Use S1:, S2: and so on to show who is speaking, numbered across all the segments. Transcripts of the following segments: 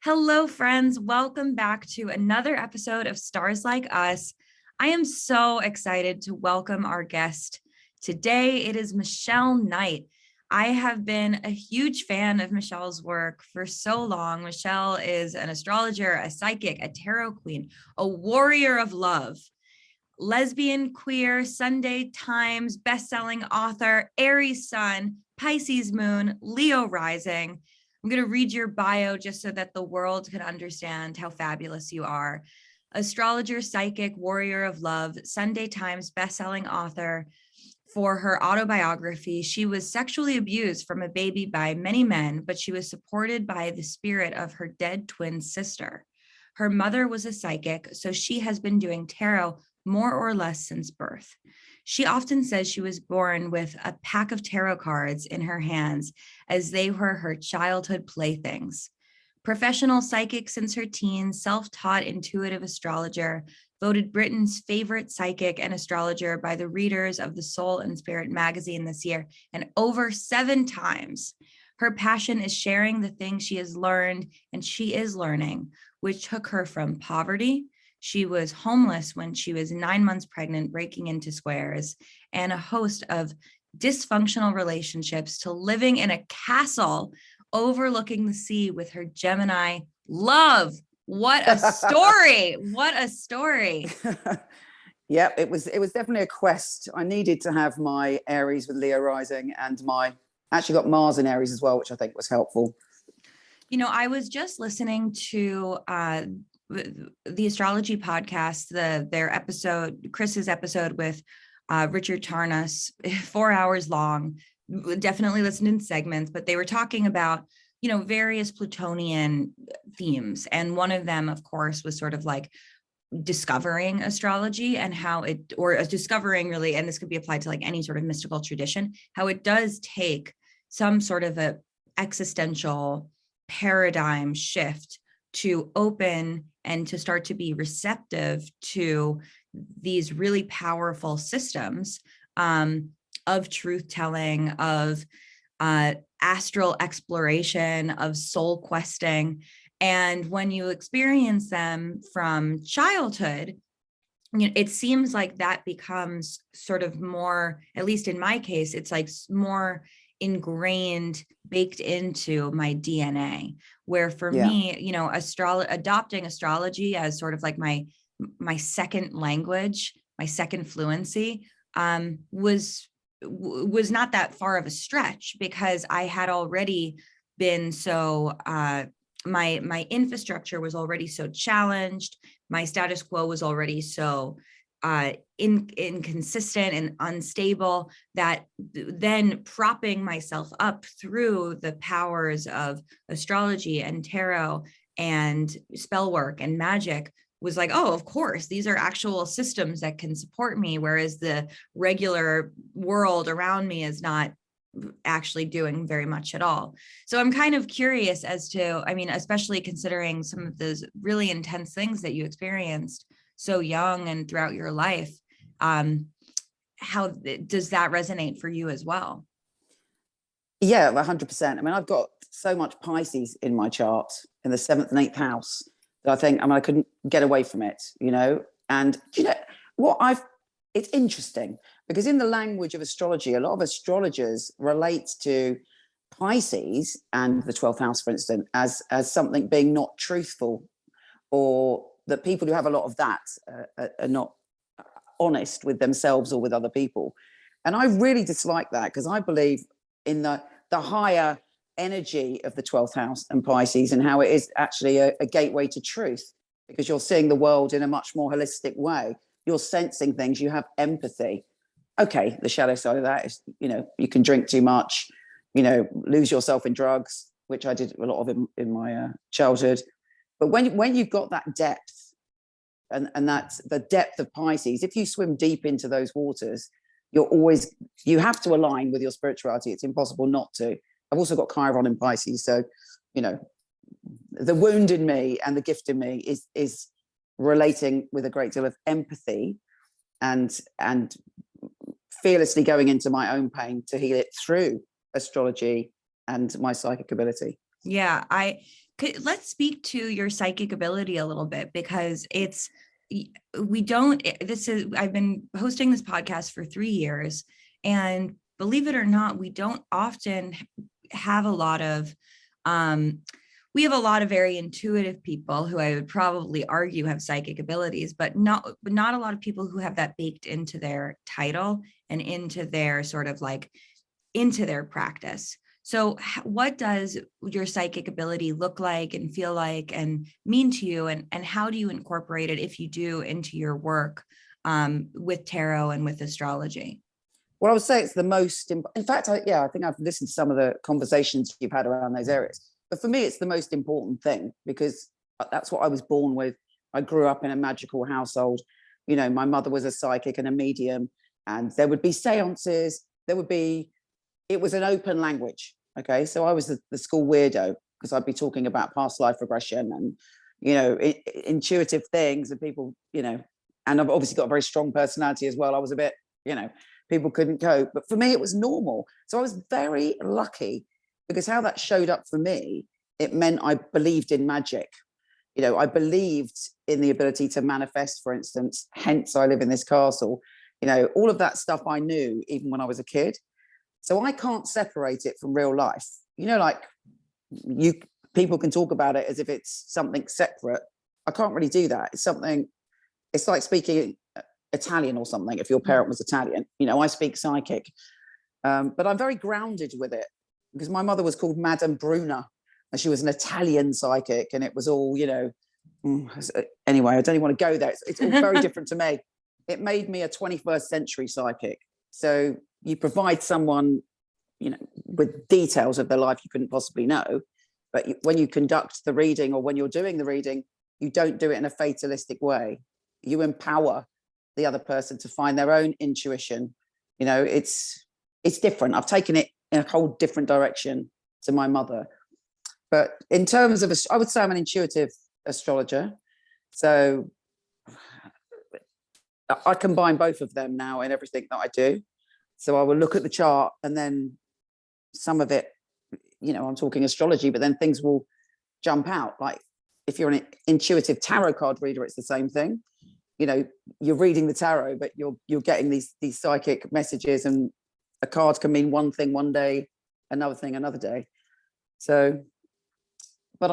S1: Hello, friends. Welcome back to another episode of Stars Like Us. I am so excited to welcome our guest today. It is Michele Knight. I have been a huge fan of Michele's work for so long. Michele is an astrologer, a psychic, a tarot queen, a warrior of love, lesbian, queer, Sunday Times bestselling author, Aries Sun, Pisces Moon, Leo Rising. I'm going to read your bio just so that the world can understand how fabulous you are. Astrologer, psychic, warrior of love, Sunday Times bestselling author. For her autobiography, she was sexually abused from a baby by many men, but she was supported by the spirit of her dead twin sister. Her mother was a psychic, so she has been doing tarot more or less since birth. She often says she was born with a pack of tarot cards in her hands as they were her childhood playthings. Professional psychic since her teens, self-taught intuitive astrologer, voted Britain's favorite psychic and astrologer by the readers of the Soul and Spirit magazine this year, and over 7 times. Her passion is sharing the things she has learned and she is learning, which took her from poverty. She was homeless when she was 9 months pregnant, breaking into squares, and a host of dysfunctional relationships, to living in a castle overlooking the sea with her Gemini love. What a story. What a story.
S2: Yeah, it was definitely a quest. I needed to have my Aries with Leo rising, and my actually got Mars in Aries as well, which I think was helpful.
S1: You know, I was just listening to the astrology podcast, their episode, Chris's episode with Richard Tarnas, 4 hours long. Definitely listened in segments, but they were talking about, you know, various Plutonian themes. And one of them, of course, was sort of like discovering astrology and how it, or discovering really, and this could be applied to like any sort of mystical tradition, how it does take some sort of a existential paradigm shift to open and to start to be receptive to these really powerful systems of truth telling, of astral exploration, of soul questing. And when you experience them from childhood, you know, it seems like that becomes sort of more, at least in my case, it's like more ingrained, baked into my DNA, where for me, you know, adopting astrology as sort of like my second language, my second fluency, was not that far of a stretch, because I had already been so my infrastructure was already so challenged, my status quo was already so inconsistent and unstable, that then propping myself up through the powers of astrology and tarot and spell work and magic was like, oh, of course, these are actual systems that can support me, whereas the regular world around me is not actually doing very much at all. So I'm kind of curious as to, I mean, especially considering some of those really intense things that you experienced so young and throughout your life, how does that resonate for you as well?
S2: Yeah, 100%. I mean, I've got so much Pisces in my chart in the 7th and 8th house that I think, I mean, I couldn't get away from it, you know. And you know what, it's interesting because in the language of astrology, a lot of astrologers relate to Pisces and the 12th house, for instance, as something being not truthful, or that people who have a lot of that are not honest with themselves or with other people. And I really dislike that, because I believe in the higher energy of the 12th house and Pisces, and how it is actually a gateway to truth, because you're seeing the world in a much more holistic way. You're sensing things, you have empathy. Okay, the shadow side of that is, you know, you can drink too much, you know, lose yourself in drugs, which I did a lot of in my childhood. But when you've got that depth, and that's the depth of Pisces, if you swim deep into those waters, you have to align with your spirituality. It's impossible not to. I've also got Chiron in Pisces, so, you know, the wound in me and the gift in me is relating with a great deal of empathy and fearlessly going into my own pain to heal it through astrology and my psychic ability.
S1: Yeah, let's speak to your psychic ability a little bit, because we don't, I've been hosting this podcast for 3 years, and believe it or not, we don't often have a lot of, we have a lot of very intuitive people who I would probably argue have psychic abilities, but not a lot of people who have that baked into their title and into their sort of like, into their practice. So what does your psychic ability look like and feel like and mean to you? And how do you incorporate it, if you do, into your work with tarot and with astrology?
S2: Well, I would say it's the most, in fact, I think I've listened to some of the conversations you've had around those areas. But for me, it's the most important thing, because that's what I was born with. I grew up in a magical household. You know, my mother was a psychic and a medium, and there would be seances. It was an open language. Okay. So I was the school weirdo, because I'd be talking about past life regression and, you know, intuitive things, and people, you know, and I've obviously got a very strong personality as well. I was a bit, you know, people couldn't cope, but for me, it was normal. So I was very lucky, because how that showed up for me, it meant I believed in magic. You know, I believed in the ability to manifest, for instance, hence I live in this castle. You know, all of that stuff I knew even when I was a kid. So I can't separate it from real life. You know, like people can talk about it as if it's something separate. I can't really do that. It's like speaking Italian or something. If your parent was Italian, you know, I speak psychic. But I'm very grounded with it, because my mother was called Madame Bruna, and she was an Italian psychic, and it was all, you know, anyway, I don't even want to go there. It's all very different to me. It made me a 21st century psychic. So you provide someone, you know, with details of their life you couldn't possibly know, but when you conduct the reading, or when you're doing the reading, you don't do it in a fatalistic way. You empower the other person to find their own intuition. You know, it's different. I've taken it in a whole different direction to my mother. But in terms of, I would say I'm an intuitive astrologer. So I combine both of them now in everything that I do. So I will look at the chart, and then some of it, you know, I'm talking astrology, but then things will jump out. Like if you're an intuitive tarot card reader, it's the same thing. You know, you're reading the tarot, but you're getting these psychic messages, and a card can mean one thing one day, another thing another day. So, but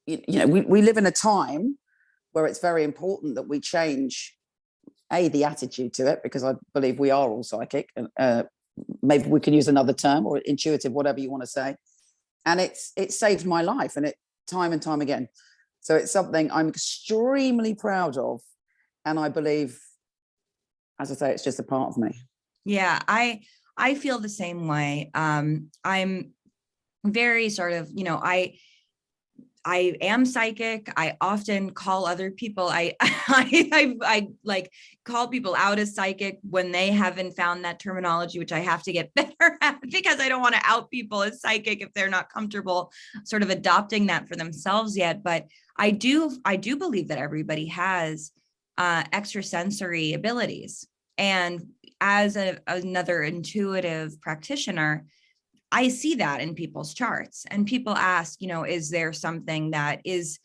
S2: you know, we live in a time where it's very important that we change the attitude to it, because I believe we are all psychic. Maybe we can use another term, or intuitive, whatever you want to say. And it saved my life, and it time and time again. So it's something I'm extremely proud of. And I believe, as I say, it's just a part of me.
S1: Yeah, I feel the same way. I'm very sort of, you know, I am psychic. I often call other people. I like call people out as psychic when they haven't found that terminology, which I have to get better at, because I don't want to out people as psychic if they're not comfortable sort of adopting that for themselves yet. But I do believe that everybody has extrasensory abilities. And as another intuitive practitioner, I see that in people's charts, and people ask, you know, is there something that is,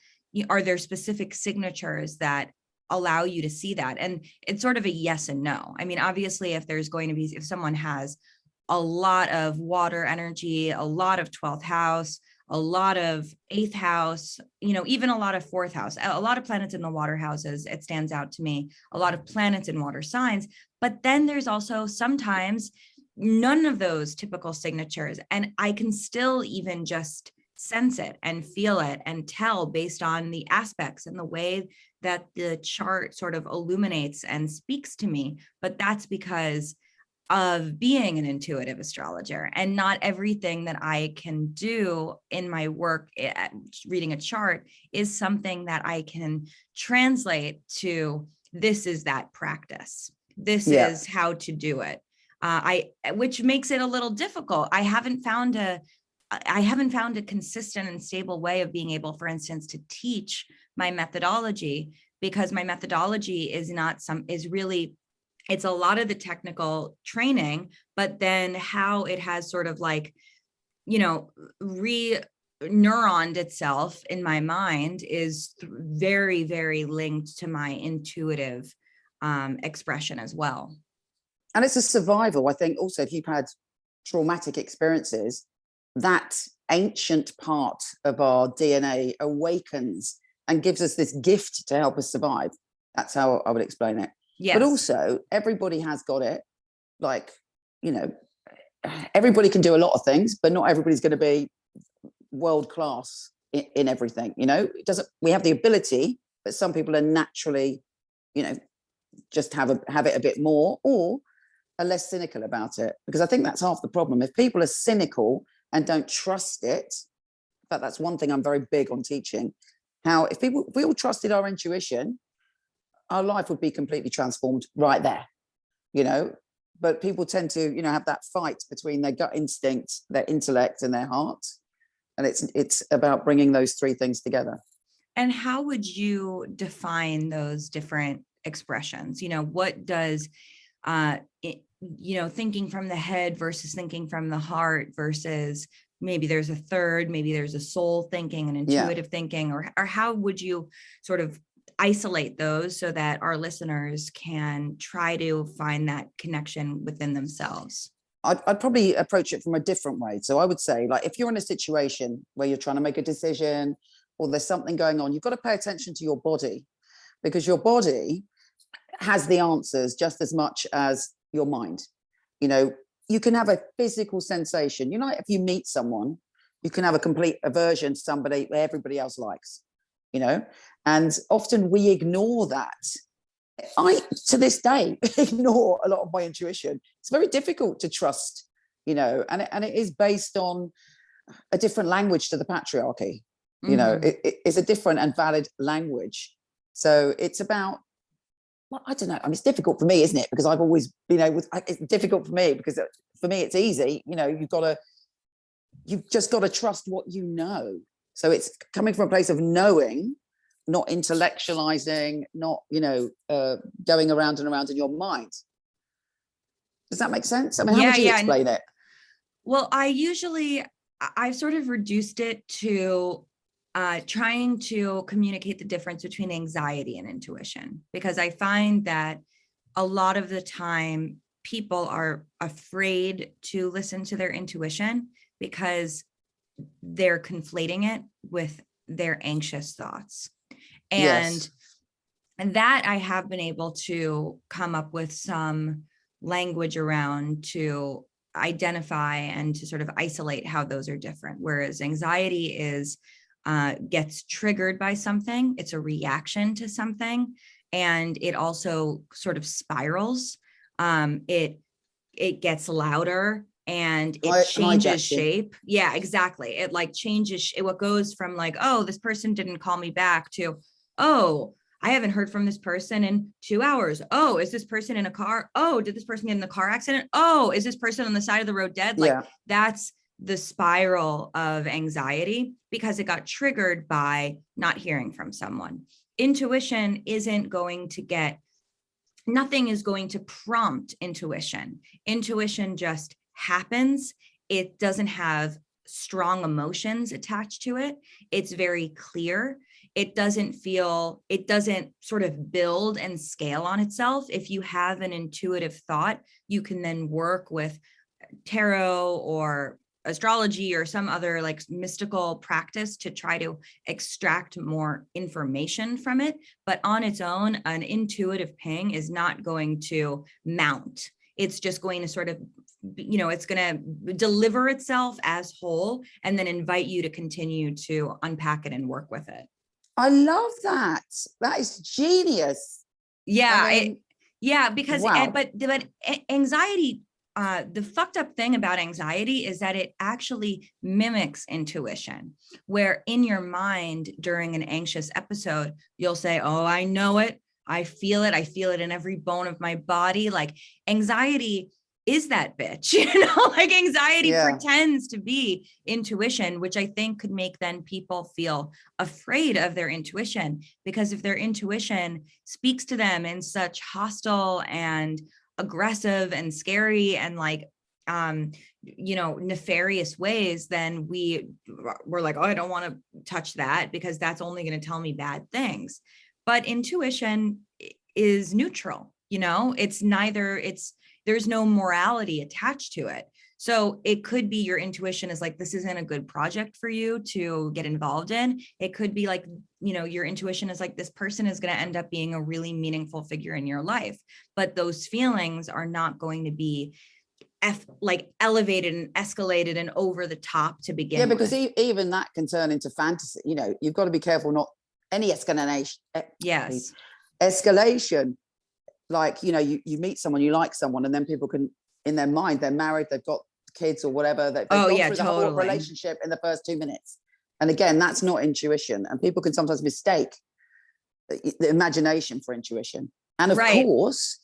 S1: are there specific signatures that allow you to see that? And it's sort of a yes and no. I mean, obviously, if someone has a lot of water energy, a lot of 12th house, a lot of 8th house, you know, even a lot of 4th house, a lot of planets in the water houses, it stands out to me, a lot of planets in water signs. But then there's also sometimes none of those typical signatures. And I can still even just sense it and feel it and tell based on the aspects and the way that the chart sort of illuminates and speaks to me. But that's because of being an intuitive astrologer, and not everything that I can do in my work reading a chart is something that I can translate to, this is that practice. This is how to do it. Which makes it a little difficult. I haven't found a consistent and stable way of being able, for instance, to teach my methodology, because my methodology it's a lot of the technical training, but then how it has sort of like, you know, neuroned itself in my mind is very, very linked to my intuitive expression as well.
S2: And it's a survival. I think also if you've had traumatic experiences, that ancient part of our DNA awakens and gives us this gift to help us survive. That's how I would explain it.
S1: Yes.
S2: But also everybody has got it. Like, you know, everybody can do a lot of things, but not everybody's going to be world class in everything. You know, it doesn't. We have the ability, but some people are naturally, you know, just have it a bit more, or are less cynical about it. Because I think that's half the problem. If people are cynical and don't trust it, in fact, that's one thing I'm very big on teaching. How if we all trusted our intuition, our life would be completely transformed right there. You know, but people tend to, you know, have that fight between their gut instinct, their intellect, and their heart. And it's about bringing those three things together.
S1: And how would you define those different expressions? You know, what does, you know, thinking from the head versus thinking from the heart versus maybe there's a third, maybe there's a soul thinking and intuitive thinking, or how would you sort of isolate those so that our listeners can try to find that connection within themselves?
S2: I'd probably approach it from a different way. So I would say, like, if you're in a situation where you're trying to make a decision or there's something going on, you've got to pay attention to your body, because your body has the answers just as much as your mind. You know, you can have a physical sensation. You know, if you meet someone, you can have a complete aversion to somebody where everybody else likes, you know, and often we ignore that. I, to this day, ignore a lot of my intuition. It's very difficult to trust, you know, and it is based on a different language to the patriarchy. You know, it's a different and valid language. So it's about, well, I don't know. I mean, it's difficult for me, isn't it? Because I've always been able to, it's difficult for me because for me, it's easy. You know, you've just got to trust what you know. So it's coming from a place of knowing, not intellectualizing, not, you know, going around and around in your mind. Does that make sense? I mean, how would you explain it?
S1: Well, I've sort of reduced it to trying to communicate the difference between anxiety and intuition, because I find that a lot of the time people are afraid to listen to their intuition because they're conflating it with their anxious thoughts. And that I have been able to come up with some language around to identify and to sort of isolate how those are different. Whereas anxiety is gets triggered by something, it's a reaction to something, and it also sort of spirals. It gets louder and it changes shape. Yeah, exactly. It like changes. What goes from like, oh, this person didn't call me back to, oh, I haven't heard from this person in 2 hours. Oh, is this person in a car? Oh, did this person get in a car accident? Oh, is this person on the side of the road dead? Like that's the spiral of anxiety because it got triggered by not hearing from someone. Intuition isn't going to get, nothing is going to prompt intuition. Intuition just happens. It doesn't have strong emotions attached to it. It's very clear. It doesn't sort of build and scale on itself. If you have an intuitive thought, you can then work with tarot or astrology or some other like mystical practice to try to extract more information from it. But on its own, an intuitive ping is not going to mount. It's just going to sort of, you know, it's going to deliver itself as whole and then invite you to continue to unpack it and work with it.
S2: I love that. That is genius.
S1: Yeah. I mean, because, wow. but anxiety, the fucked up thing about anxiety is that it actually mimics intuition, where in your mind during an anxious episode, you'll say, oh, I know it. I feel it. I feel it in every bone of my body. Like anxiety is that bitch, you know, like anxiety pretends to be intuition, which I think could make then people feel afraid of their intuition, because if their intuition speaks to them in such hostile and aggressive and scary and like nefarious ways, then we're like, oh, I don't want to touch that because that's only going to tell me bad things. But intuition is neutral, there's no morality attached to it. So it could be your intuition is like, this isn't a good project for you to get involved in. It could be like, your intuition is like, this person is going to end up being a really meaningful figure in your life, but those feelings are not going to be elevated and escalated and over the top to begin
S2: with. Yeah, because even that can turn into fantasy. You've got to be careful not any escalation.
S1: Yes.
S2: Escalation. Like, you meet someone, you like someone, and then people can, in their mind, they're married, they've got kids or whatever. They've gone through the whole relationship in the first 2 minutes. And again, that's not intuition. And people can sometimes mistake the imagination for intuition. And of course,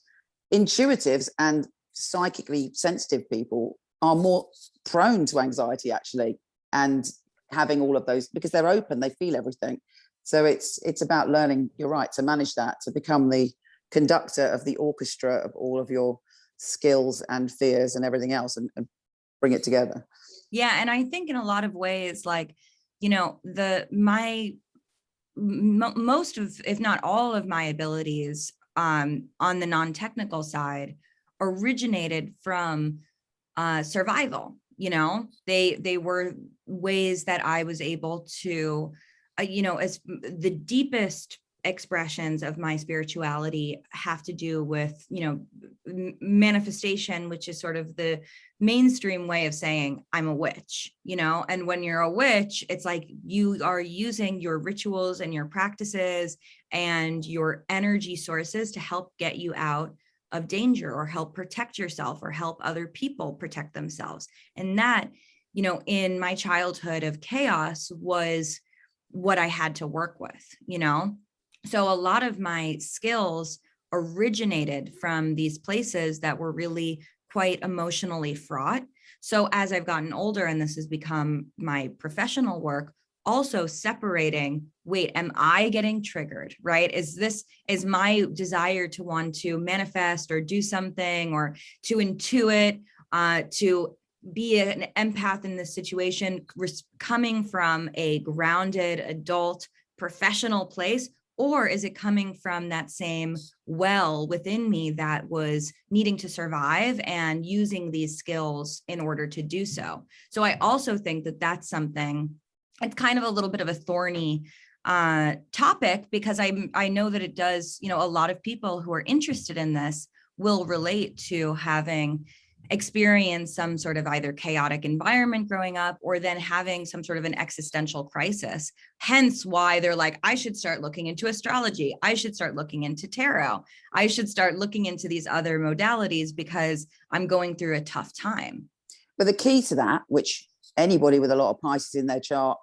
S2: intuitives and psychically sensitive people are more prone to anxiety, actually, and having all of those, because they're open, they feel everything. So it's about learning, you're right, to manage that, to become the conductor of the orchestra of all of your skills and fears and everything else, and bring it together.
S1: Yeah. And I think in a lot of ways, like, most of, if not all of my abilities on the non-technical side originated from survival. They were ways that I was able to, as the deepest expressions of my spirituality have to do with, manifestation, which is sort of the mainstream way of saying I'm a witch, and when you're a witch, it's like you are using your rituals and your practices and your energy sources to help get you out of danger or help protect yourself or help other people protect themselves. And that, in my childhood of chaos was what I had to work with, So a lot of my skills originated from these places that were really quite emotionally fraught. So as I've gotten older and this has become my professional work, also separating, wait, am I getting triggered, right? Is my desire to want to manifest or do something or to intuit, to be an empath in this situation, coming from a grounded adult professional place? Or is it coming from that same well within me that was needing to survive and using these skills in order to do so? So I also think that that's something, it's kind of a little bit of a thorny topic, because I know that it does, a lot of people who are interested in this will relate to having experience some sort of either chaotic environment growing up or then having some sort of an existential crisis. Hence why they're like, I should start looking into astrology. I should start looking into tarot. I should start looking into these other modalities because I'm going through a tough time.
S2: But the key to that, which anybody with a lot of Pisces in their chart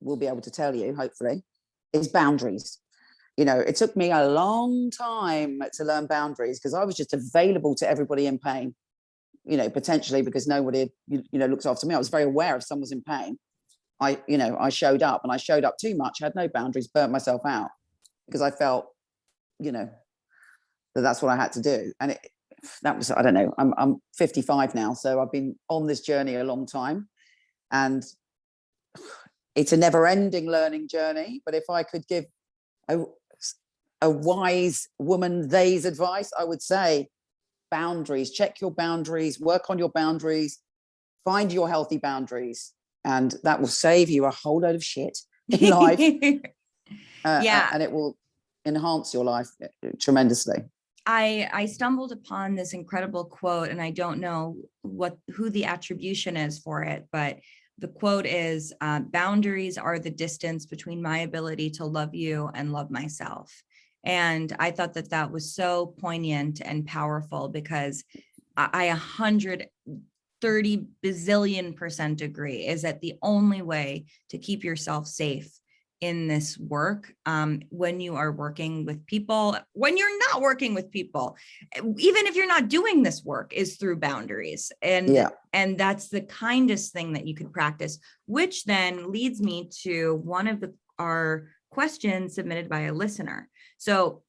S2: will be able to tell you, hopefully, is boundaries. It took me a long time to learn boundaries because I was just available to everybody in pain. Potentially because nobody, looked after me. I was very aware if someone was in pain. I showed up, and I showed up too much. I had no boundaries, burnt myself out because I felt, that's what I had to do. And that was, I don't know, I'm 55 now. So I've been on this journey a long time, and it's a never ending learning journey. But if I could give a wise woman they's advice, I would say, boundaries, check your boundaries, work on your boundaries, find your healthy boundaries, and that will save you a whole load of shit in life. And it will enhance your life tremendously.
S1: I stumbled upon this incredible quote, and I don't know who the attribution is for it, but the quote is, boundaries are the distance between my ability to love you and love myself. And I thought that was so poignant and powerful, because I 130 bazillion% agree is that the only way to keep yourself safe in this work, when you are working with people, when you're not working with people, even if you're not doing this work, is through boundaries. And that's the kindest thing that you could practice, which then leads me to one of our questions submitted by a listener. So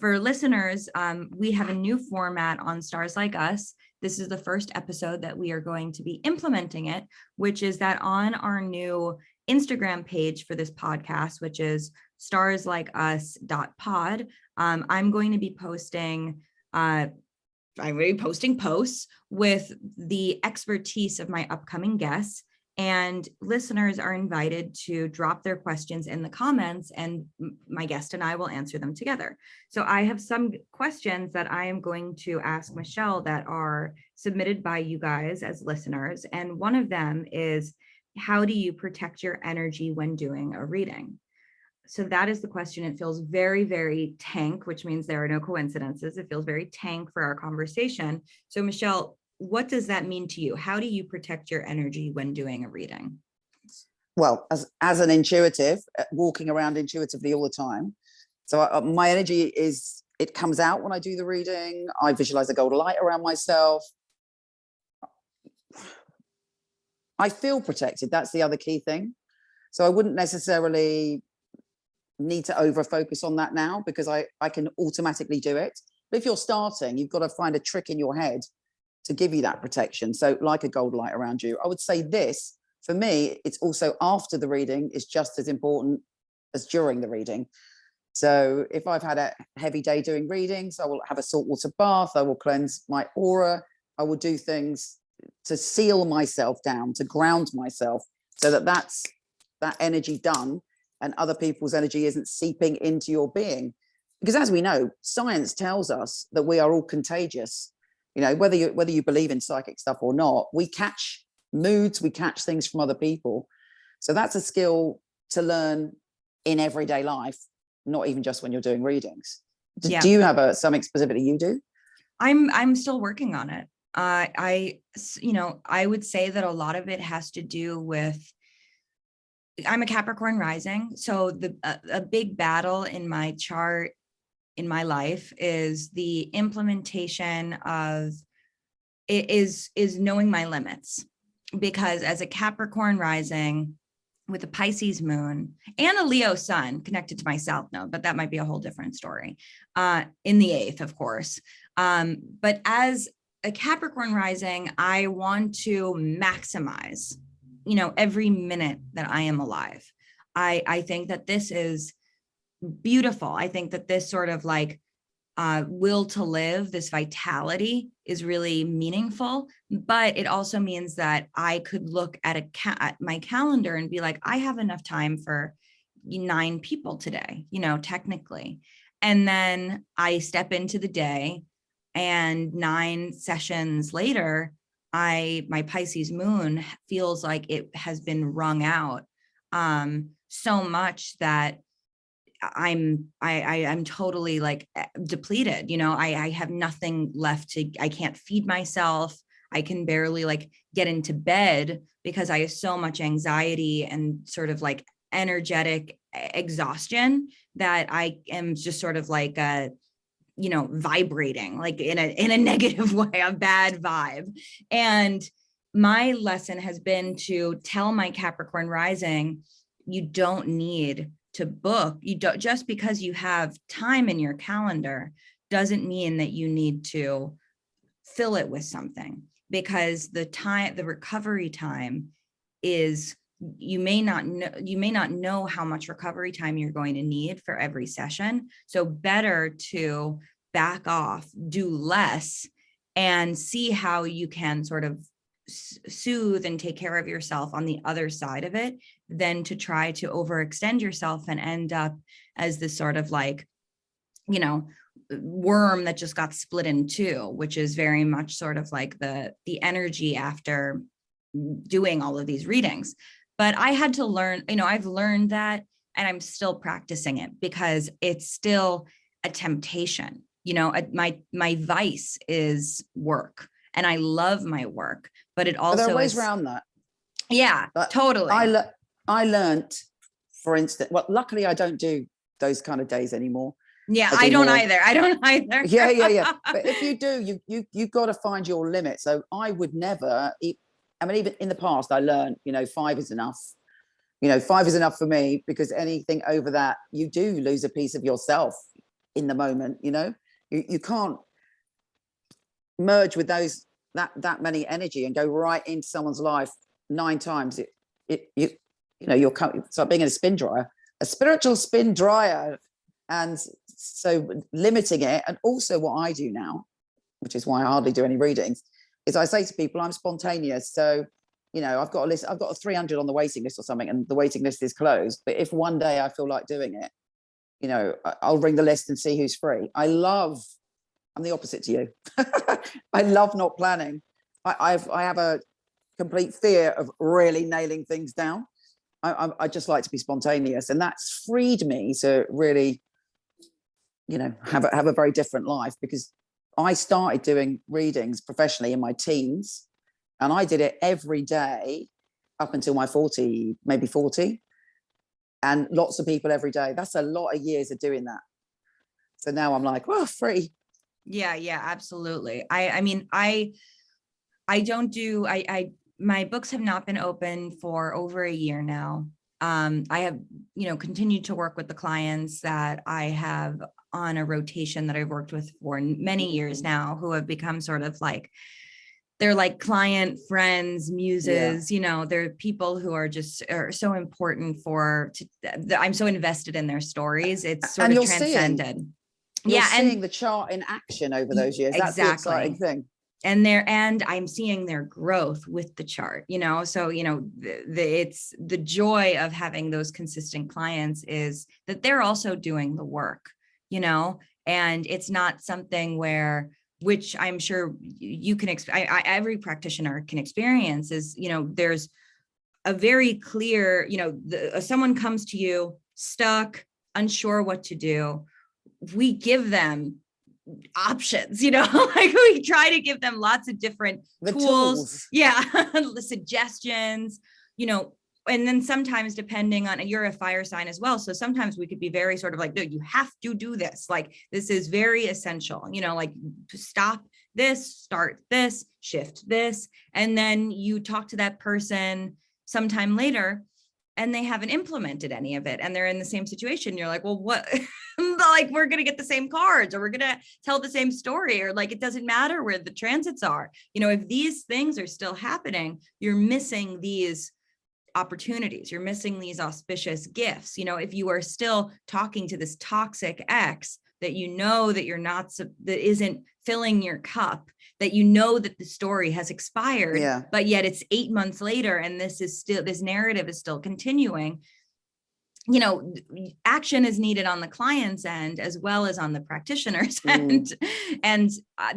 S1: for listeners, we have a new format on Stars Like Us this is the first episode that we are going to be implementing it, which is that on our new Instagram page for this podcast, which is starslikeus.pod, I'm going to be posting posts with the expertise of my upcoming guests, and listeners are invited to drop their questions in the comments, and my guest and I will answer them together. So I have some questions that I am going to ask Michele that are submitted by you guys as listeners. And one of them is, how do you protect your energy when doing a reading? So that is the question. It feels very, very tank, which means there are no coincidences. It feels very tank for our conversation. So Michele, what does that mean to you? How do you protect your energy when doing a reading?
S2: Well, as an intuitive, walking around intuitively all the time. So my energy it comes out when I do the reading. I visualize a golden light around myself. I feel protected. That's the other key thing. So I wouldn't necessarily need to over focus on that now, because I can automatically do it. But if you're starting, you've got to find a trick in your head to give you that protection. So like a gold light around you. I would say this, for me, it's also after the reading is just as important as during the reading. So if I've had a heavy day doing readings, I will have a saltwater bath, I will cleanse my aura, I will do things to seal myself down, to ground myself, so that's that energy done, and other people's energy isn't seeping into your being. Because as we know, science tells us that we are all contagious. You know, whether you believe in psychic stuff or not, we catch moods, we catch things from other people. So that's a skill to learn in everyday life, not even just when you're doing readings. Do you have something specifically you do?
S1: I'm still working on it. I would say that a lot of it has to do with, I'm a Capricorn rising. So a big battle in my chart, in my life, is the implementation of is knowing my limits. Because as a Capricorn rising with a Pisces moon and a Leo sun connected to my South node, but that might be a whole different story, in the 8th, of course. But as a Capricorn rising, I want to maximize, every minute that I am alive. I think that this is beautiful. I think that this sort of like will to live, this vitality is really meaningful, but it also means that I could look at at my calendar and be like, I have enough time for 9 people today, technically. And then I step into the day, and 9 sessions later, my Pisces moon feels like it has been wrung out so much that I'm totally like depleted. I have nothing left I can't feed myself. I can barely like get into bed because I have so much anxiety and sort of like energetic exhaustion that I am just sort of like vibrating like in a negative way, a bad vibe. And my lesson has been to tell my Capricorn rising, you don't need to book. You don't, just because you have time in your calendar doesn't mean that you need to fill it with something, because the recovery time is, you may not know how much recovery time you're going to need for every session. So better to back off, do less, and see how you can sort of soothe and take care of yourself on the other side of it, than to try to overextend yourself and end up as this sort of like, worm that just got split in two, which is very much sort of like the energy after doing all of these readings. But I had to learn, I've learned that, and I'm still practicing it because it's still a temptation. My vice is work, and I love my work, but it also,
S2: but there are ways around that.
S1: Yeah, but totally.
S2: I learned, for instance, well, luckily I don't do those kind of days anymore.
S1: Yeah, I don't either.
S2: Yeah. But if you do, you've got to find your limit. So I would never, even in the past, I learned, 5 is enough. 5 is enough for me, because anything over that, you do lose a piece of yourself in the moment. You can't merge with those that many energy and go right into someone's life 9 times, it's like being in a spin dryer, a spiritual spin dryer. And so limiting it. And also what I do now, which is why I hardly do any readings, is I say to people, I'm spontaneous. So, I've got a list, I've got a 300 on the waiting list or something, and the waiting list is closed. But if one day I feel like doing it, I'll ring the list and see who's free. I'm the opposite to you. I love not planning. I have a complete fear of really nailing things down. I just like to be spontaneous, and that's freed me to really, have a very different life, because I started doing readings professionally in my teens, and I did it every day up until my 40, maybe 40, and lots of people every day. That's a lot of years of doing that. So now I'm like, well, free.
S1: Yeah, absolutely. I mean, I don't do, my books have not been open for over a year now. I have, continued to work with the clients that I have on a rotation that I've worked with for many years now, who have become sort of like, they're like client friends, muses, they're people who are so important I'm so invested in their stories. It's sort of transcended.
S2: You're seeing the chart in action over those years. That's the exciting thing.
S1: And I'm seeing their growth with the chart, so, it's the joy of having those consistent clients is that they're also doing the work, and it's not something which I'm sure you can, every practitioner can experience is, there's a very clear, someone comes to you stuck, unsure what to do. We give them options, like we try to give them lots of different tools. Yeah. The suggestions, and then sometimes depending on, and you're a fire sign as well. So sometimes we could be very sort of like, no, you have to do this. Like, this is very essential, like stop this, start this, shift this. And then you talk to that person sometime later and they haven't implemented any of it. And they're in the same situation. You're like, well, what? Like, we're going to get the same cards, or we're going to tell the same story, or like, it doesn't matter where the transits are. If these things are still happening, you're missing these opportunities, you're missing these auspicious gifts. If you are still talking to this toxic ex that that you're not, that isn't filling your cup, that that the story has expired, but yet it's 8 months later and this narrative is still continuing. Action is needed on the client's end as well as on the practitioner's end. And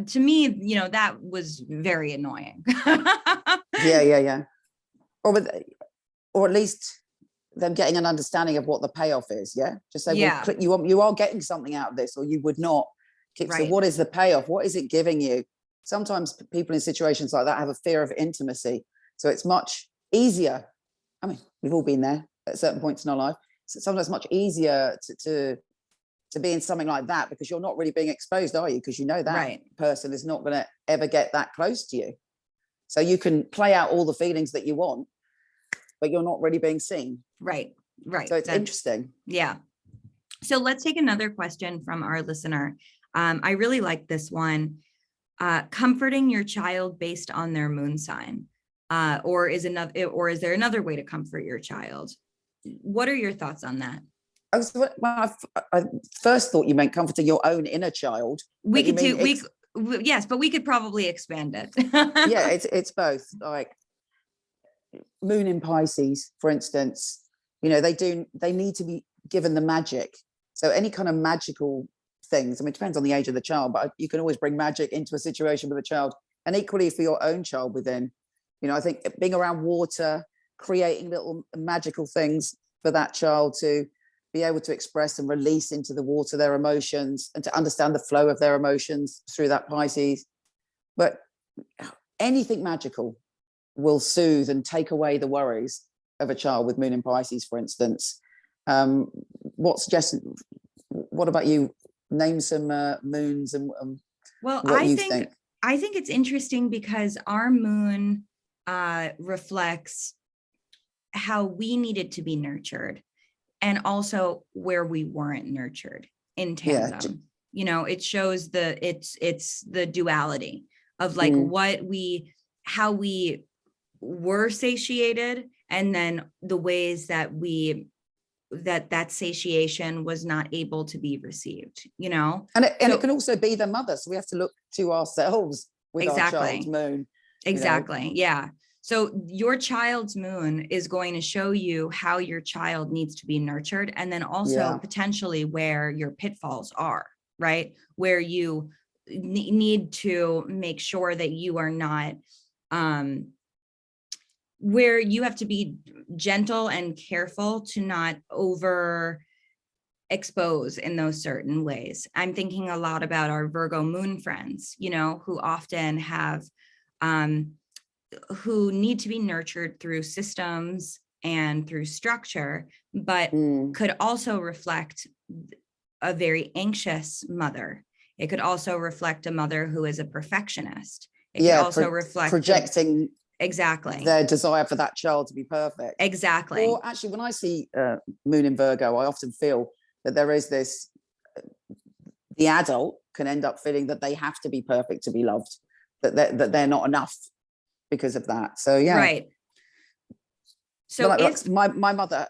S1: to me, that was very annoying.
S2: Yeah. Or at least them getting an understanding of what the payoff is. Yeah. Just say, well, you are getting something out of this, or you would not. So what is the payoff? What is it giving you? Sometimes people in situations like that have a fear of intimacy. So it's much easier. I mean, we've all been there at certain points in our life. So sometimes much easier to be in something like that, because you're not really being exposed, are you? Because that person is not going to ever get that close to you. So you can play out all the feelings that you want, but you're not really being seen.
S1: Right.
S2: So it's interesting.
S1: Yeah. So let's take another question from our listener. I really like this one. Comforting your child based on their moon sign, or is there another way to comfort your child? What are your thoughts on that?
S2: I first thought you meant comforting your own inner child.
S1: Yes, but we could probably expand it.
S2: Yeah, it's both. Like moon in Pisces, for instance, they need to be given the magic. So any kind of magical things, I mean, it depends on the age of the child, but you can always bring magic into a situation with a child. And equally for your own child within, I think being around water, creating little magical things for that child to be able to express and release into the water their emotions, and to understand the flow of their emotions through that Pisces. But anything magical will soothe and take away the worries of a child with moon in Pisces, for instance. What about you? Name some moons and
S1: well,
S2: what
S1: I
S2: you
S1: think it's interesting because our moon reflects how we needed to be nurtured, and also where we weren't nurtured in tandem. It shows it's the duality of like how we were satiated, and then the ways that that satiation was not able to be received, you know?
S2: And it can also be the mother. So we have to look to ourselves with our child's moon.
S1: Exactly. Yeah. So your child's moon is going to show you how your child needs to be nurtured, and then also potentially where your pitfalls are, right? Where you need to make sure that you are not, where you have to be gentle and careful to not over expose in those certain ways. I'm thinking a lot about our Virgo moon friends, you know, who often have, who need to be nurtured through systems and through structure, but could also reflect a very anxious mother. It could also reflect a mother who is a perfectionist. It could also reflect
S2: projecting their desire for that child to be perfect.
S1: Exactly.
S2: Or actually, when I see moon in Virgo, I often feel that there is this, the adult can end up feeling that they have to be perfect to be loved, that they're not enough because of that. So yeah, right. So like my mother,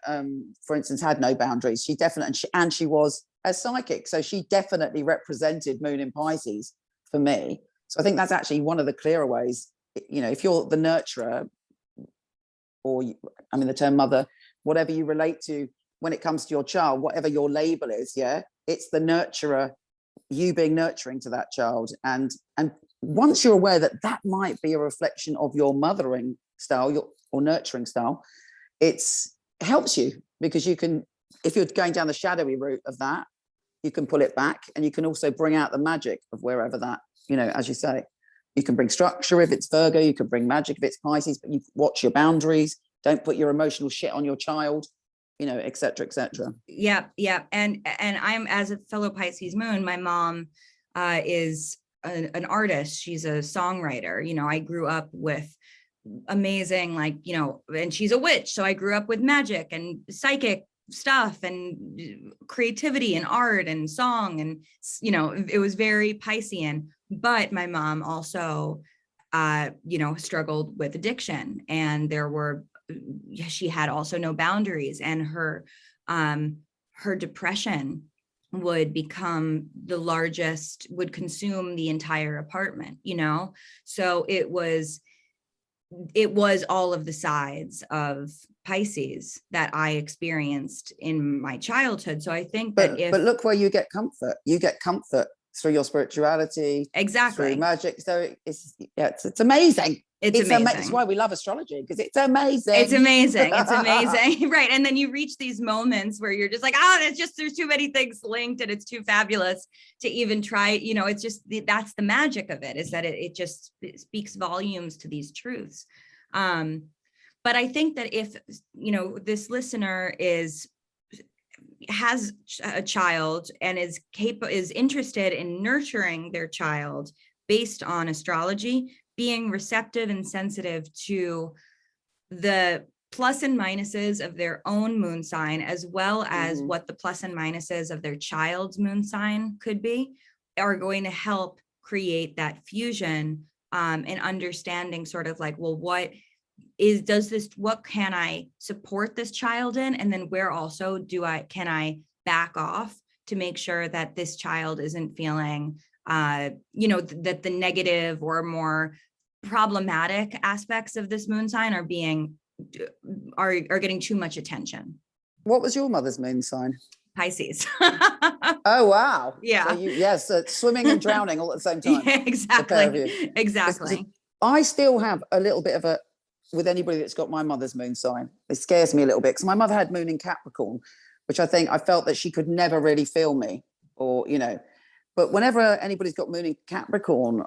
S2: for instance, had no boundaries. She definitely, and she was a psychic, so she definitely represented moon in Pisces for me. So I think that's actually one of the clearer ways. You know, if you're the nurturer, or I mean the term mother, whatever you relate to when it comes to your child, whatever your label is, it's the nurturer, you being nurturing to that child. And once you're aware that that might be a reflection of your mothering style, or nurturing style, it helps you, because you can, if you're going down the shadowy route of that, you can pull it back, and you can also bring out the magic of wherever that, you know, as you say, you can bring structure if it's Virgo, you can bring magic if it's Pisces, but you watch your boundaries, don't put your emotional shit on your child, you know, et cetera, et cetera.
S1: Yeah. And I'm, as a fellow Pisces moon, my mom is an artist. She's a songwriter. You know, I grew up with amazing, like, you know, and she's a witch. So I grew up with magic and psychic stuff and creativity and art and song. And, you know, it was very Piscean. But my mom also, you know, struggled with addiction, and she had also no boundaries, and her depression would become the largest, would consume the entire apartment, you know? So it was all of the sides of Pisces that I experienced in my childhood. So I think but
S2: look where you get comfort. You get comfort through your spirituality, through magic. So it's amazing. It's amazing. It's why we love astrology, because it's amazing.
S1: It's amazing. Right. And then you reach these moments where you're just like, there's too many things linked, and it's too fabulous to even try. You know, it's just, that's the magic of it, is that it speaks volumes to these truths. But I think that if, you know, this listener has a child and is interested in nurturing their child based on astrology, being receptive and sensitive to the plus and minuses of their own moon sign, as well as what the plus and minuses of their child's moon sign could be, are going to help create that fusion, and understanding sort of like, well, what can I support this child in? And then where also can I back off to make sure that this child isn't feeling, you know, that the negative or more problematic aspects of this moon sign are getting too much attention.
S2: What was your mother's moon sign?
S1: Pisces.
S2: Oh, wow.
S1: Yeah.
S2: So swimming and drowning all at the same time.
S1: Yeah, exactly. Exactly.
S2: I still have a little bit of with anybody that's got my mother's moon sign, it scares me a little bit, because my mother had moon in Capricorn, which I felt that she could never really feel me, or, you know, but whenever anybody's got moon in Capricorn,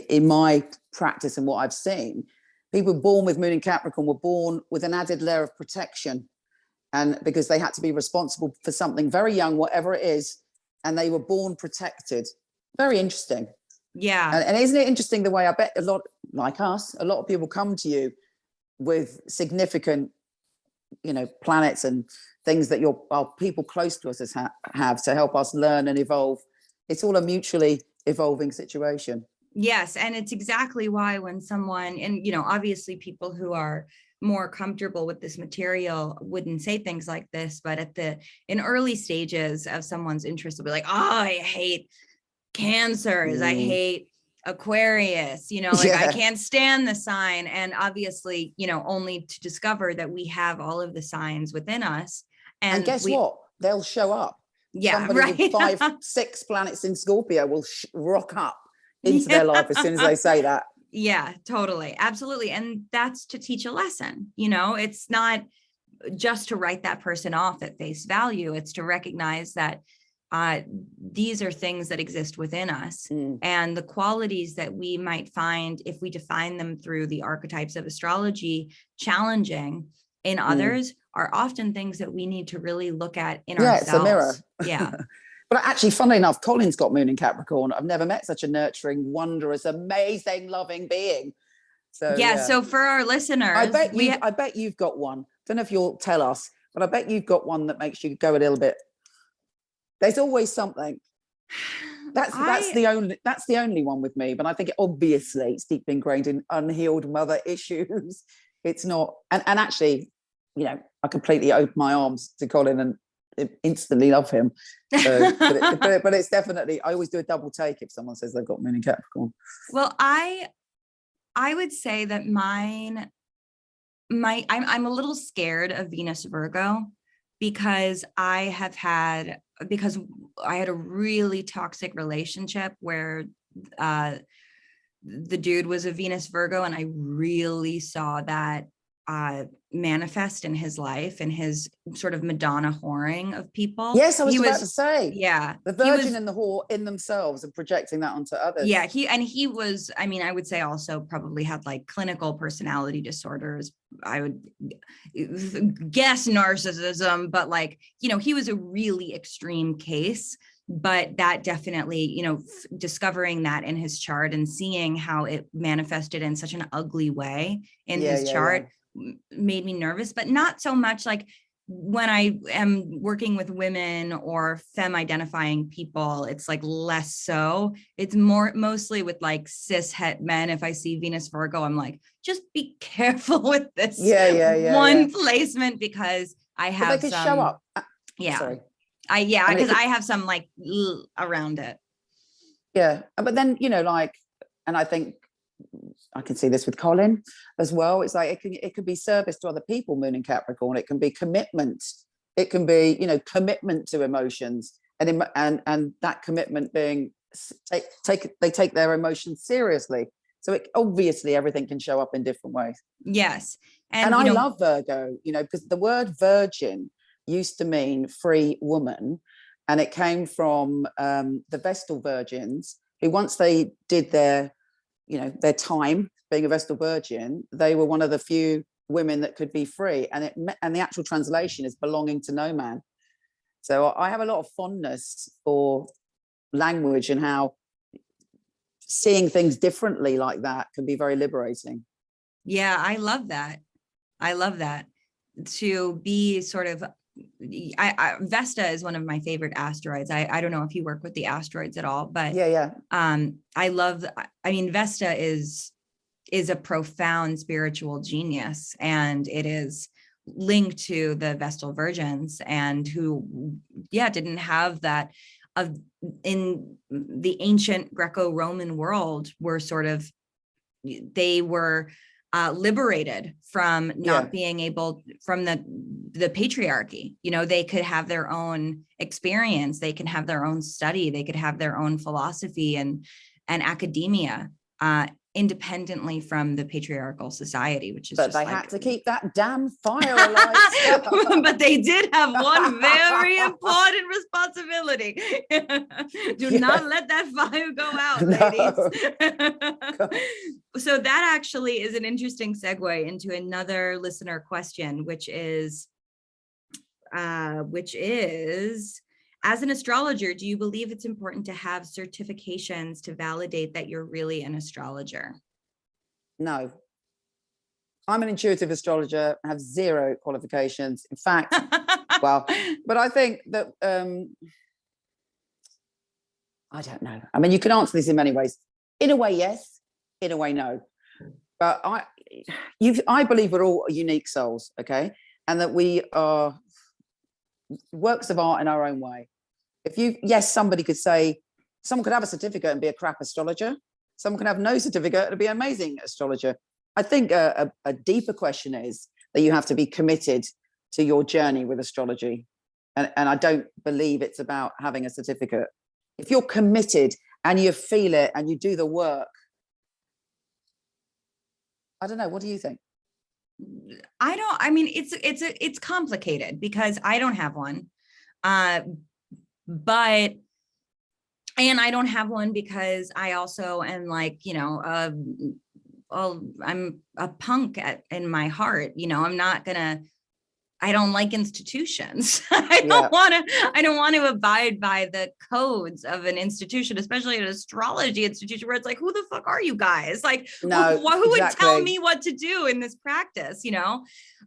S2: in my practice and what I've seen, people born with moon in Capricorn were born with an added layer of protection, and because they had to be responsible for something very young, whatever it is, and they were born protected. Very interesting.
S1: Yeah.
S2: And isn't it interesting the way, I bet a lot of people come to you with significant, you know, planets and things that our people close to us have to help us learn and evolve. It's all a mutually evolving situation.
S1: Yes. And it's exactly why when someone, and, obviously people who are more comfortable with this material wouldn't say things like this, but in early stages of someone's interest, will be like, oh, I hate Cancers, I hate Aquarius, like I can't stand the sign. And obviously, only to discover that we have all of the signs within us.
S2: And guess what? They'll show up.
S1: Yeah,
S2: somebody
S1: right.
S2: with 5-6 planets in Scorpio will rock up into their life as soon as they say that.
S1: Yeah, totally. Absolutely. And that's to teach a lesson. It's not just to write that person off at face value. It's to recognize that these are things that exist within us, and the qualities that we might find, if we define them through the archetypes of astrology, challenging in others, are often things that we need to really look at in ourselves.
S2: It's a mirror.
S1: Yeah.
S2: But actually, funnily enough, Colin's got Moon in Capricorn. I've never met such a nurturing, wondrous, amazing, loving being. So
S1: So for our listeners,
S2: I bet you've got one. Don't know if you'll tell us, but I bet you've got one that makes you go a little bit. There's always something. That's the only one with me. But I think obviously it's deeply ingrained in unhealed mother issues. It's not, and actually, I completely open my arms to Colin and instantly love him. So, but it's definitely, I always do a double take if someone says they've got Moon in Capricorn.
S1: Well, I would say that I'm a little scared of Venus Virgo because I had a really toxic relationship where the dude was a Venus Virgo, and I really saw that manifest in his life and his sort of Madonna whoring of people.
S2: Yes, I was about to say.
S1: Yeah.
S2: The virgin and the whore in themselves and projecting that onto others.
S1: Yeah, he was, I would say also probably had like clinical personality disorders. I would guess narcissism, but he was a really extreme case. But that definitely, discovering that in his chart and seeing how it manifested in such an ugly way in his chart made me nervous, but not so much like when I am working with women or femme identifying people, it's like less so. It's mostly with like cis het men. If I see Venus Virgo, I'm like, just be careful with this placement, because I have
S2: but they could show up.
S1: Sorry. Because I have some like around it.
S2: Yeah. But then, and I think I can see this with Colin as well. It's like it could be service to other people, Moon in Capricorn. It can be commitment. It can be, commitment to emotions, and that commitment being they take their emotions seriously. So obviously everything can show up in different ways.
S1: Yes.
S2: And I love Virgo, because the word virgin used to mean free woman, and it came from the Vestal virgins, who once they did their time being a Vestal virgin, they were one of the few women that could be free, and the actual translation is belonging to no man. So I have a lot of fondness for language and how seeing things differently like that can be very liberating.
S1: Yeah, I love that. To be sort of, Vesta is one of my favorite asteroids. I don't know if you work with the asteroids at all, but I love, Vesta is a profound spiritual genius, and it is linked to the Vestal virgins, and who didn't have that in the ancient Greco-Roman world, were sort of, they were liberated from not being able, from the patriarchy. They could have their own experience, they can have their own study, they could have their own philosophy and academia independently from the patriarchal society, which is, but
S2: they had to keep that damn fire alive.
S1: But they did have one very important responsibility. Do not let that fire go out, ladies. So that actually is an interesting segue into another listener question, which is, as an astrologer, do you believe it's important to have certifications to validate that you're really an astrologer?
S2: No. I'm an intuitive astrologer. I have 0 qualifications. In fact, but I think that, I don't know. You can answer this in many ways. In a way, yes. In a way, no. But I believe we're all unique souls, okay? And that we are works of art in our own way. Yes, somebody could say, someone could have a certificate and be a crap astrologer. Someone can have no certificate and be an amazing astrologer. I think a deeper question is that you have to be committed to your journey with astrology. And I don't believe it's about having a certificate. If you're committed and you feel it and you do the work, I don't know. What do you think?
S1: I mean, it's complicated because I don't have one. But and I don't have one because I also am like, I'm a punk in my heart. I don't like institutions. I don't want to abide by the codes of an institution, especially an astrology institution where it's like, who the fuck are you guys? Like,
S2: no,
S1: who would tell me what to do in this practice,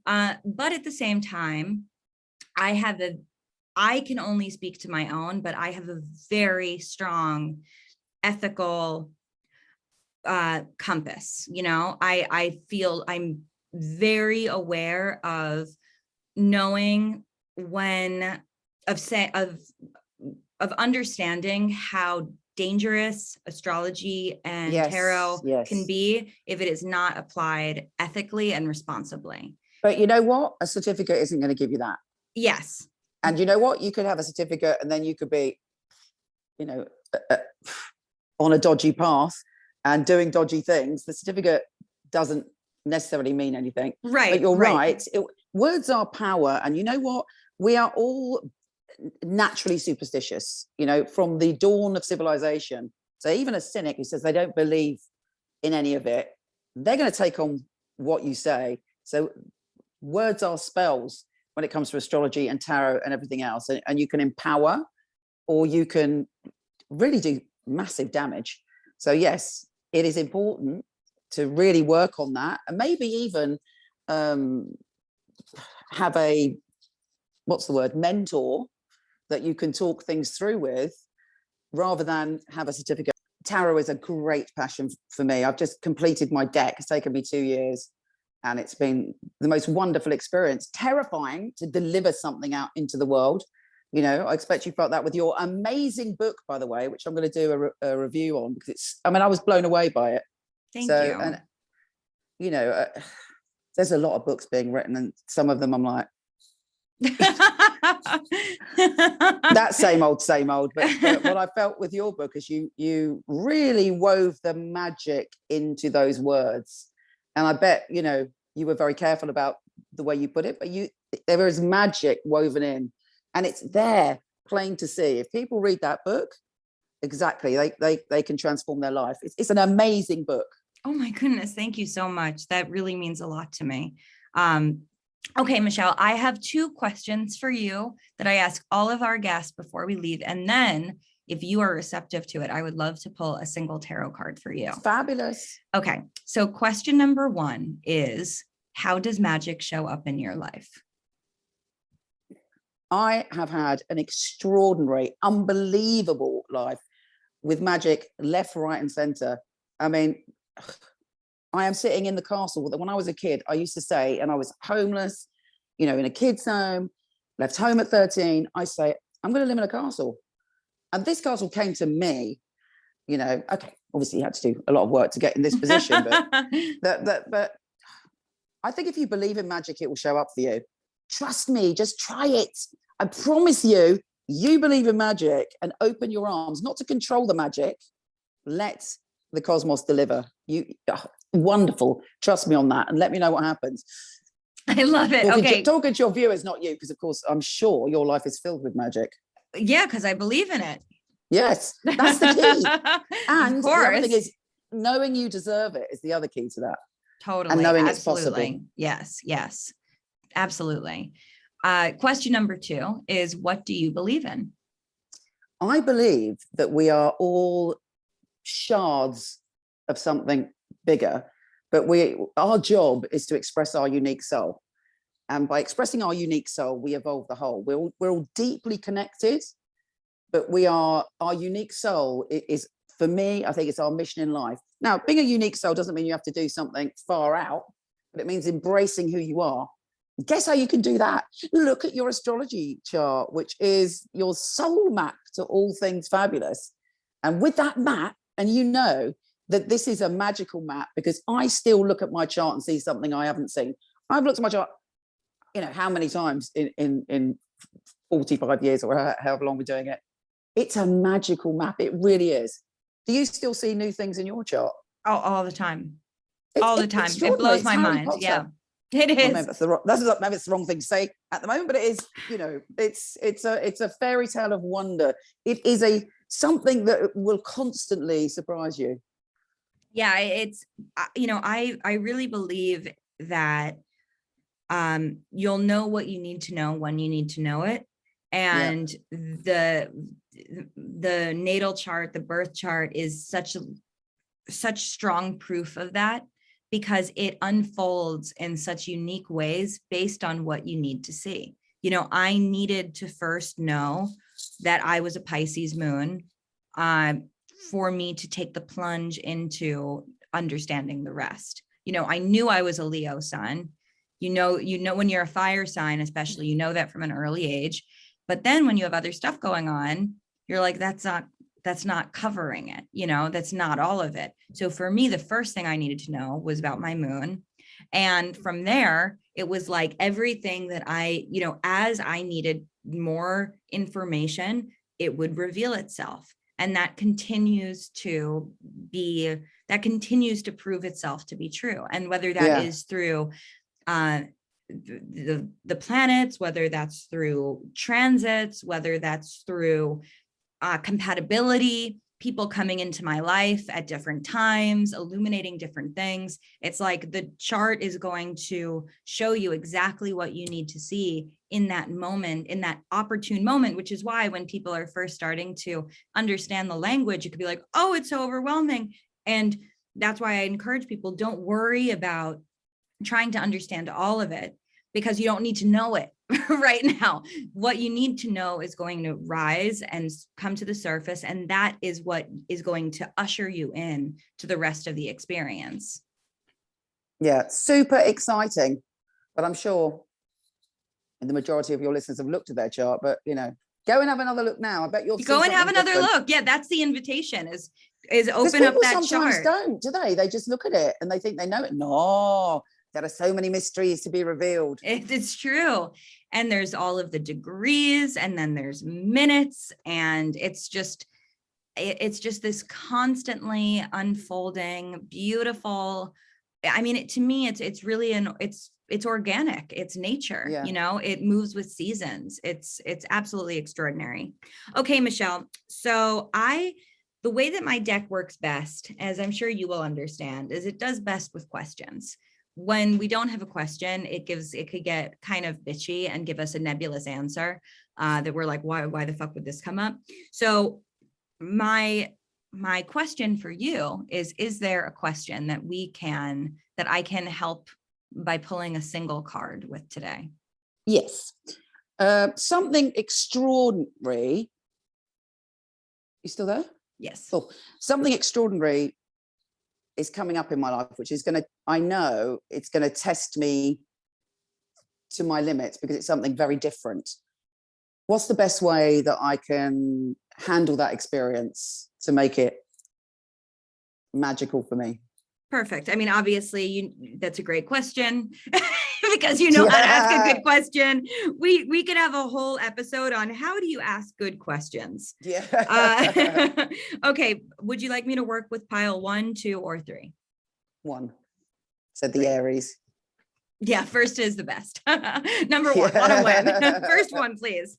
S1: But at the same time, I can only speak to my own, but I have a very strong ethical compass. I feel I'm very aware of knowing when of understanding how dangerous astrology and tarot can be if it is not applied ethically and responsibly.
S2: But you know what? A certificate isn't going to give you that.
S1: Yes.
S2: And you know what? You could have a certificate and then you could be, on a dodgy path and doing dodgy things. The certificate doesn't necessarily mean anything.
S1: Right.
S2: But you're right. Words are power. And you know what? We are all naturally superstitious, from the dawn of civilization. So even a cynic who says they don't believe in any of it, they're going to take on what you say. So words are spells when it comes to astrology and tarot and everything else. And you can empower or you can really do massive damage. So yes, it is important to really work on that and maybe even have a, mentor that you can talk things through with rather than have a certificate. Tarot is a great passion for me. I've just completed my deck. It's taken me 2 years and it's been the most wonderful experience. Terrifying to deliver something out into the world. I expect you felt that with your amazing book, by the way, which I'm going to do a review on because I was blown away by it.
S1: Thank you.
S2: And, there's a lot of books being written and some of them I'm like, that same old. But what I felt with your book is you really wove the magic into those words. And I bet, you were very careful about the way you put it, but there is magic woven in and it's there plain to see. If people read that book, exactly, they can transform their life. It's an amazing book.
S1: Oh my goodness. Thank you so much. That really means a lot to me. Okay, Michele, I have 2 questions for you that I ask all of our guests before we leave. And then if you are receptive to it, I would love to pull a single tarot card for you.
S2: Fabulous.
S1: Okay. So question number 1 is, how does magic show up in your life?
S2: I have had an extraordinary, unbelievable life with magic left, right, and center. I mean, I am sitting in the castle that when I was a kid, I used to say, and I was homeless, in a kid's home, left home at 13, I say, I'm going to live in a castle. And this castle came to me, okay, obviously you had to do a lot of work to get in this position, but I think if you believe in magic, it will show up for you. Trust me, just try it. I promise you, you believe in magic and open your arms, not to control the magic. Let the cosmos deliver. Wonderful. Trust me on that and let me know what happens.
S1: I love it.
S2: Talking to your viewers, not you, because of course I'm sure your life is filled with magic.
S1: Yeah, because I believe in it.
S2: Yes, that's the key. And the other thing is knowing you deserve it is the other key to that.
S1: Totally.
S2: And knowing
S1: absolutely.
S2: It's possible.
S1: Yes, absolutely. Question number 2 is, what do you believe in?
S2: I believe that we are all shards of something bigger, but our job is to express our unique soul. And by expressing our unique soul, we evolve the whole. We're all deeply connected, but our unique soul is for me, I think it's our mission in life. Now, being a unique soul doesn't mean you have to do something far out, but it means embracing who you are. Guess how you can do that? Look at your astrology chart, which is your soul map to all things fabulous. And with that map, and you know that this is a magical map, because I still look at my chart and see something I haven't seen. I've looked at my chart, you know, how many times in 45 years or however long we're doing it. It's a magical map. It really is. Do you still see new things in your chart?
S1: Oh, all the time. All the time. It blows my mind. Yeah. It is.
S2: Well, maybe it's the wrong thing to say at the moment, but it is, you know, it's a fairy tale of wonder. It is something that will constantly surprise you.
S1: Yeah, it's, you know, I really believe that you'll know what you need to know when you need to know it. And the natal chart, the birth chart is such strong proof of that, because it unfolds in such unique ways based on what you need to see. You know, I needed to first know that I was a Pisces moon for me to take the plunge into understanding the rest. You know, I knew I was a Leo sun. You know, when you're a fire sign, especially, you know that from an early age. But then when you have other stuff going on, you're like, that's not covering it. You know, that's not all of it. So for me, the first thing I needed to know was about my moon. And from there, it was like everything that you know, as I needed more information, it would reveal itself. And that continues to prove itself to be true. And whether that is through the planets, whether that's through transits, whether that's through compatibility, people coming into my life at different times, illuminating different things. It's like the chart is going to show you exactly what you need to see in that moment, in that opportune moment, which is why when people are first starting to understand the language, it could be like, oh, it's so overwhelming. And that's why I encourage people, don't worry about trying to understand all of it, because you don't need to know it right now. What you need to know is going to rise and come to the surface. And that is what is going to usher you in to the rest of the experience.
S2: Yeah, super exciting. But I'm sure the majority of your listeners have looked at their chart, but you know, go and have another look now. I bet you'll
S1: go and have another look. Yeah, that's the invitation, is open up that chart.
S2: Don't, do they? They just look at it and they think they know it. No, there are so many mysteries to be revealed.
S1: It's true. And there's all of the degrees, and then there's minutes, and it's just this constantly unfolding, beautiful. I mean, to me, it's really it's organic. It's nature. Yeah. You know, it moves with seasons. It's absolutely extraordinary. Okay, Michele. So the way that my deck works best, as I'm sure you will understand, is it does best with questions. When we don't have a question, it could get kind of bitchy and give us a nebulous answer that we're like, why the fuck would this come up? So my question for you is there a question that I can help by pulling a single card with today?
S2: Yes. Something extraordinary. You still there?
S1: Yes.
S2: Oh, something extraordinary is coming up in my life, which is I know it's going to test me to my limits, because it's something very different. What's the best way that I can handle that experience to make it magical for me?
S1: Perfect. I mean, obviously, that's a great question because you know how to ask a good question. We could have a whole episode on how do you ask good questions.
S2: Yeah.
S1: Okay. Would you like me to work with pile 1, 2, or 3?
S2: 1, said the Aries.
S1: Yeah, first is the best. Number 1, want to win. First one, please.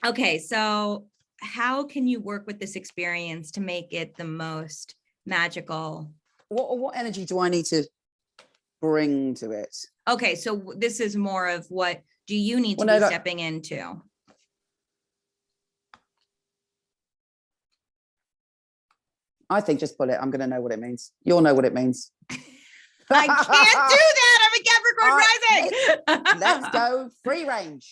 S1: Okay, so how can you work with this experience to make it the most magical?
S2: What energy do I need to bring to it?
S1: Okay, so this is more of what do you need to be stepping into?
S2: I think just pull it. I'm going to know what it means. You'll know what it means.
S1: I can't do that. I'm a Capricorn Rising.
S2: Let's go free range.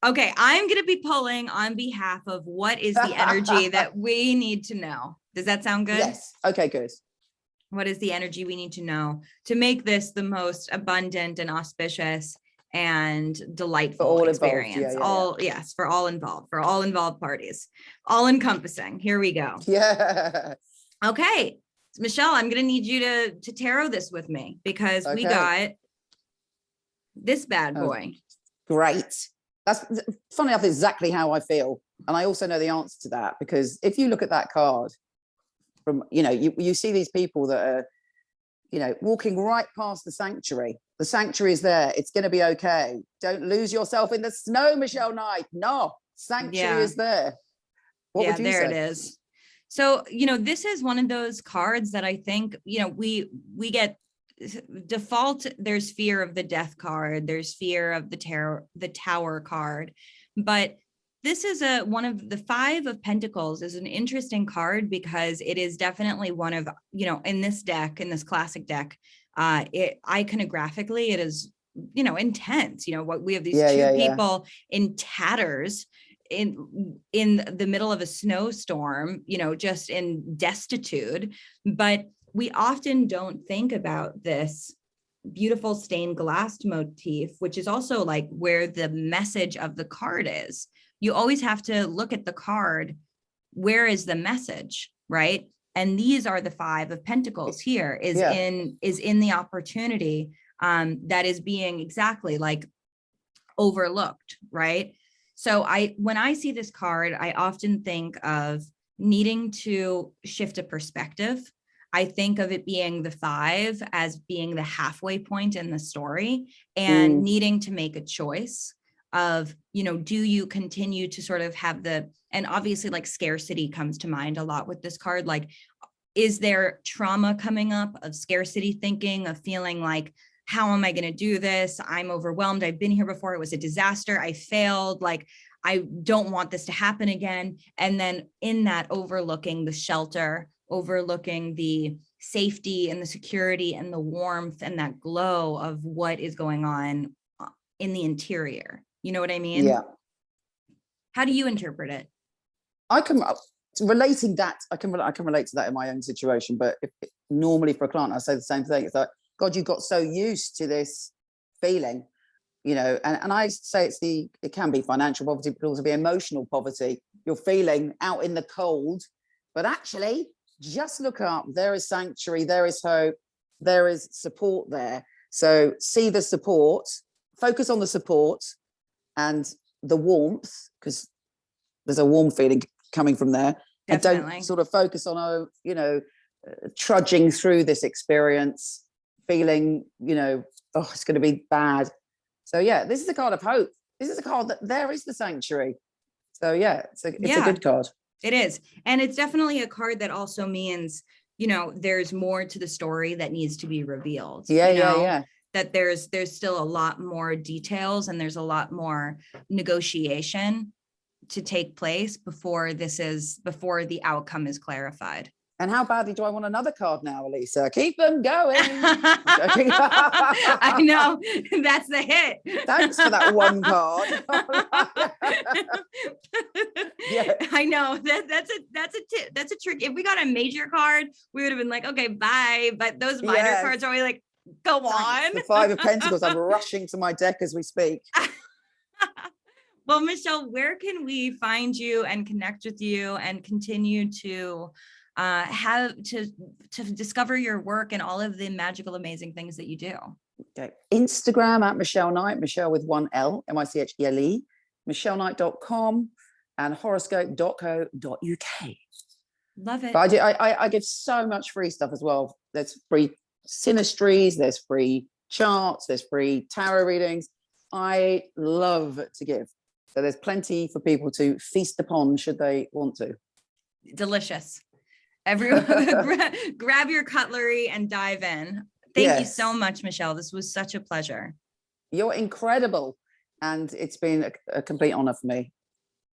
S1: Okay, I'm going to be pulling on behalf of what is the energy that we need to know. Does that sound good?
S2: Yes. Okay, good.
S1: What is the energy we need to know to make this the most abundant and auspicious and delightful
S2: For all
S1: experience?
S2: involved.
S1: Yes, for all involved parties, all encompassing. Here we go.
S2: Yeah.
S1: Okay, Michele, I'm going to need you to tarot this with me because we got this bad boy.
S2: Great. That's funny enough, exactly how I feel. And I also know the answer to that, because if you look at that card from, you see these people that are, walking right past the sanctuary. The sanctuary is there. It's going to be okay. Don't lose yourself in the snow, Michele Knight. No, sanctuary is there. What would you say?
S1: There it is. So, this is one of those cards that I think, we get default. There's fear of the death card. There's fear of the tower card. But this is one of the 5 of Pentacles is an interesting card because it is definitely one of, in this deck, in this classic deck, iconographically, it is, intense. What we have these two people in tatters in the middle of a snowstorm, just in destitute. But we often don't think about this beautiful stained glass motif, which is also like where the message of the card is. You always have to look at the card. Where is the message, right? And these are the 5 of Pentacles here is in the opportunity that is being exactly like overlooked, right? So when I see this card, I often think of needing to shift a perspective. I think of it being the 5 as being the halfway point in the story and needing to make a choice of, do you continue to sort of have and obviously like scarcity comes to mind a lot with this card. Like, is there trauma coming up of scarcity thinking, of feeling like, how am I going to do this? I'm overwhelmed. I've been here before. It was a disaster. I failed. Like, I don't want this to happen again. And then in that, overlooking the shelter, overlooking the safety and the security and the warmth and that glow of what is going on in the interior. You know what I mean?
S2: Yeah.
S1: How do you interpret it?
S2: I can relate to that in my own situation, but normally for a client, I say the same thing. It's like, God, you got so used to this feeling, and I say it can be financial poverty, but also be emotional poverty. You're feeling out in the cold, but actually just look up. There is sanctuary, there is hope, there is support there. So see the support, focus on the support and the warmth, because there's a warm feeling coming from there. Definitely. And don't sort of focus on, trudging through this experience, feeling, it's going to be bad. So this is a card of hope. This is a card that there is the sanctuary. So it's a good card.
S1: It is. And it's definitely a card that also means, there's more to the story that needs to be revealed. That there's still a lot more details and there's a lot more negotiation to take place before the outcome is clarified.
S2: And how badly do I want another card now, Aliza? Keep them going.
S1: I know, that's the hit.
S2: Thanks for that one card.
S1: I know that's a trick. If we got a major card, we would have been like, okay, bye. But those minor cards are always like, go on.
S2: The 5 of Pentacles. I'm rushing to my deck as we speak.
S1: Well, Michele, where can we find you and connect with you and continue to have to discover your work and all of the magical, amazing things that you do?
S2: Okay. Instagram at Michele Knight, Michele with 1 L, Michele, michelleknight.com and horoscope.co.uk.
S1: Love it.
S2: But I give so much free stuff as well. There's free synastries, there's free charts, there's free tarot readings. I love to give. So there's plenty for people to feast upon should they want to.
S1: Delicious. Everyone grab your cutlery and dive in. Thank you so much, Michele. This was such a pleasure.
S2: You're incredible. And it's been a complete honor for me.